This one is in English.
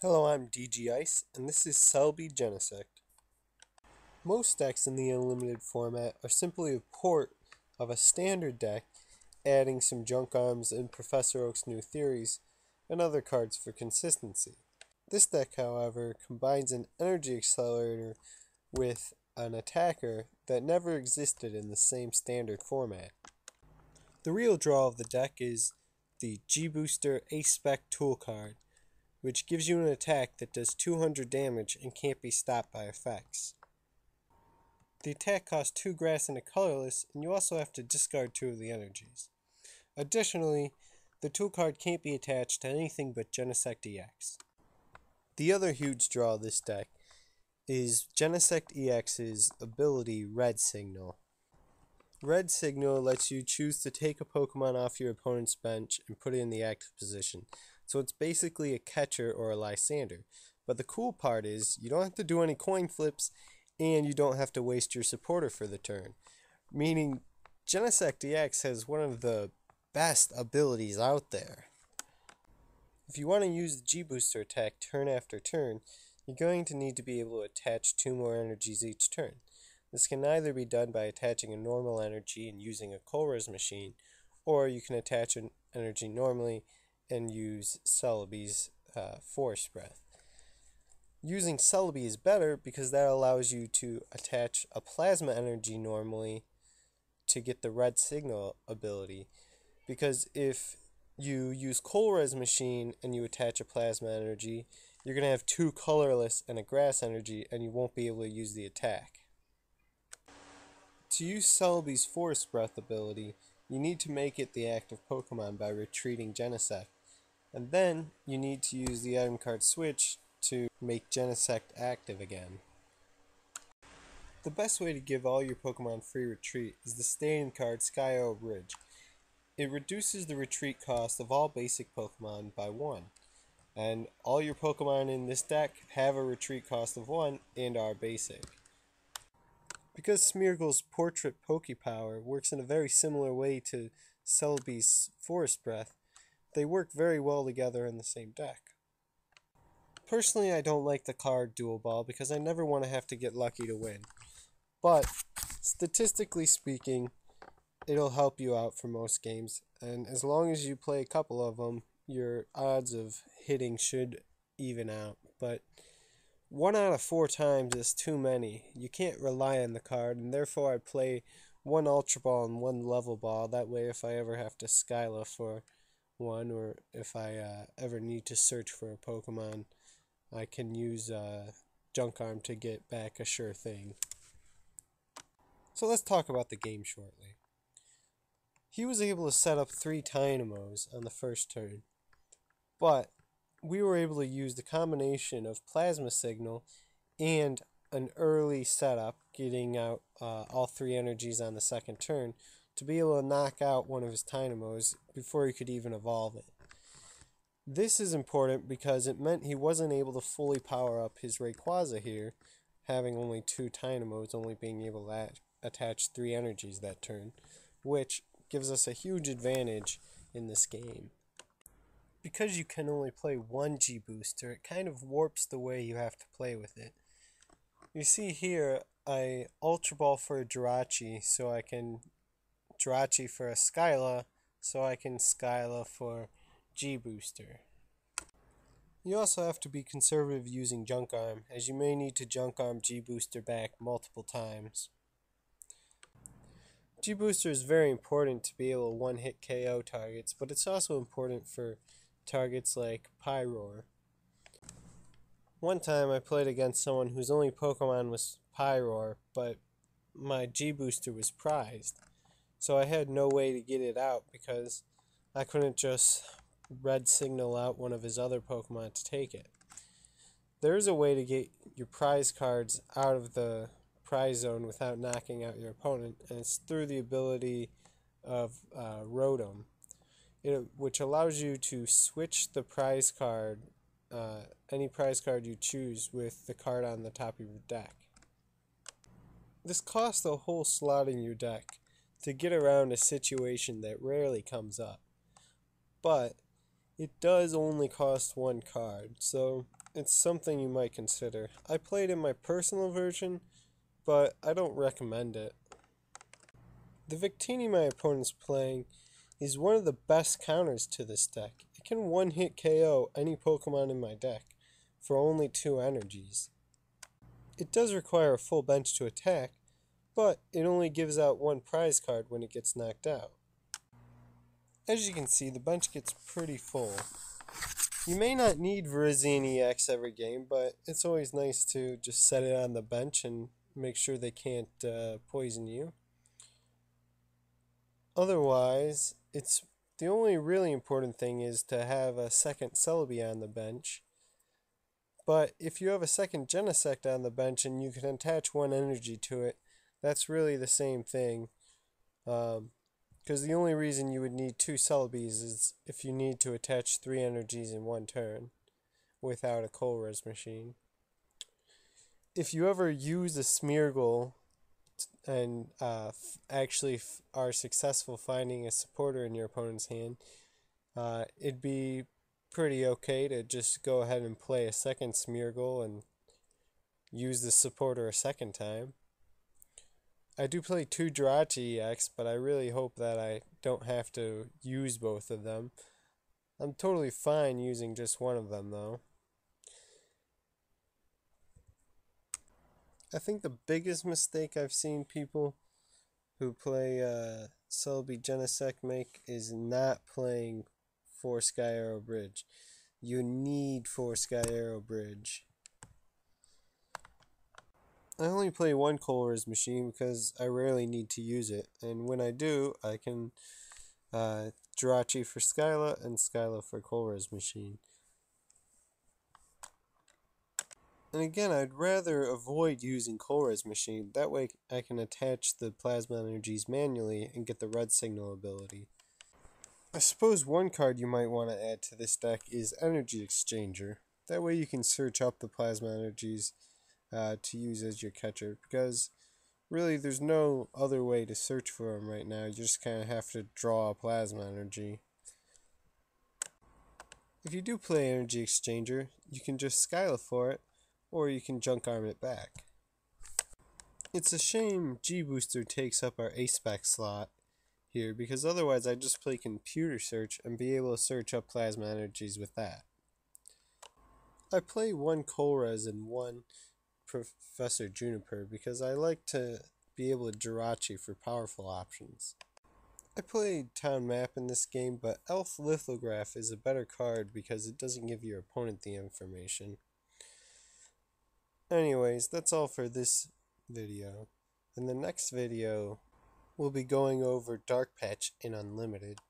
Hello, I'm DG Ice, and this is Celebi Genesect. Most decks in the unlimited format are simply a port of a standard deck, adding some junk arms and Professor Oak's new theories, and other cards for consistency. This deck, however, combines an energy accelerator with an attacker that never existed in the same standard format. The real draw of the deck is the G-Booster A-Spec tool card, which gives you an attack that does 200 damage and can't be stopped by effects. The attack costs 2 grass and a colorless, and you also have to discard 2 of the energies. Additionally, the tool card can't be attached to anything but Genesect-ex. The other huge draw of this deck is Genesect-ex's ability Red Signal. Red Signal lets you choose to take a Pokemon off your opponent's bench and put it in the active position. So it's basically a catcher or a lysandre. But the cool part is you don't have to do any coin flips and you don't have to waste your supporter for the turn. Meaning Genesect-ex has one of the best abilities out there. If you want to use the G-Booster attack turn after turn, you're going to need to be able to attach 2 more energies each turn. This can either be done by attaching a normal energy and using a colress machine, or you can attach an energy normally and use Celebi's Force Breath. Using Celebi is better because that allows you to attach a plasma energy normally to get the Red Signal ability, because if you use colress machine and you attach a plasma energy, you're going to have 2 colorless and a grass energy and you won't be able to use the attack. To use Celebi's Force Breath ability, you need to make it the active Pokemon by retreating Genesect, and then you need to use the item card switch to make Genesect active again. The best way to give all your Pokemon free retreat is the stadium card Skyarrow Bridge. It reduces the retreat cost of all basic Pokemon by 1, and all your Pokemon in this deck have a retreat cost of 1 and are basic. Because Smeargle's Portrait Pokepower works in a very similar way to Celebi's Force Breath, they work very well together in the same deck. Personally, I don't like the card Dual Ball because I never want to have to get lucky to win. But, statistically speaking, it'll help you out for most games, and as long as you play a couple of them, your odds of hitting should even out. But 1 out of 4 times is too many. You can't rely on the card, and therefore I play 1 Ultra Ball and 1 Level Ball. That way if I ever have to Skyla for 1, or if I ever need to search for a Pokemon, I can use Junk Arm to get back a sure thing. So let's talk about the game shortly. He was able to set up 3 Dynamos on the first turn, but we were able to use the combination of Plasma Signal and an early setup, getting out all 3 energies on the second turn, to be able to knock out one of his Dynamos before he could even evolve it. This is important because it meant he wasn't able to fully power up his Rayquaza here, having only 2 Dynamos, only being able to attach 3 energies that turn, which gives us a huge advantage in this game. Because you can only play 1 G-Booster, it kind of warps the way you have to play with it. You see here, I Ultra Ball for a Jirachi, so I can Jirachi for a Skyla, so I can Skyla for G-Booster. You also have to be conservative using Junk Arm, as you may need to Junk Arm G-Booster back multiple times. G-Booster is very important to be able to one-hit KO targets, but it's also important for targets like Pyroar. One time I played against someone whose only Pokemon was Pyroar, but my G-Booster was prized, so I had no way to get it out because I couldn't just Red Signal out one of his other Pokemon to take it. There is a way to get your prize cards out of the prize zone without knocking out your opponent, and it's through the ability of Rotom, which allows you to switch the prize card, any prize card you choose, with the card on the top of your deck. This costs a whole slot in your deck to get around a situation that rarely comes up, but it does only cost one card, so it's something you might consider. I played in my personal version, but I don't recommend it. The Victini my opponent's playing is one of the best counters to this deck. It can one-hit KO any Pokemon in my deck for only 2 energies. It does require a full bench to attack, but it only gives out 1 prize card when it gets knocked out. As you can see, the bench gets pretty full. You may not need Virizion-EX every game, but it's always nice to just set it on the bench and make sure they can't poison you. Otherwise, the only really important thing is to have a second Celebi on the bench. But if you have a second Genesect on the bench and you can attach 1 energy to it, that's really the same thing. Because the only reason you would need 2 Celebis is if you need to attach 3 energies in 1 turn without a colress machine. If you ever use a smeargle and actually are successful finding a supporter in your opponent's hand, it'd be pretty okay to just go ahead and play a second smeargle and use the supporter a second time. I do play 2 jirachi-ex, but I really hope that I don't have to use both of them. I'm totally fine using just one of them though. I think the biggest mistake I've seen people who play Celebi Genesect make is not playing 4 Skyarrow Bridge. You need 4 Skyarrow Bridge. I only play 1 colress machine because I rarely need to use it, and when I do, I can jirachi for Skyla and Skyla for colress machine. And again, I'd rather avoid using colress machine, that way I can attach the plasma energies manually and get the red signal ability. I suppose one card you might want to add to this deck is Energy Exchanger. That way you can search up the plasma energies to use as your catcher, because really there's no other way to search for them right now. You just kind of have to draw a plasma energy. If you do play Energy Exchanger, you can just Skyla for it, or you can junk arm it back. It's a shame G-Booster takes up our A-Spec slot here, because otherwise I'd just play computer search and be able to search up plasma energies with that. I play 1 colress and 1 Proffesor Juniper because I like to be able to jirachi for powerful options. I played Town Map in this game, but Elf Lithograph is a better card because it doesn't give your opponent the information. Anyways, that's all for this video. In the next video, we'll be going over Dark Patch in Unlimited.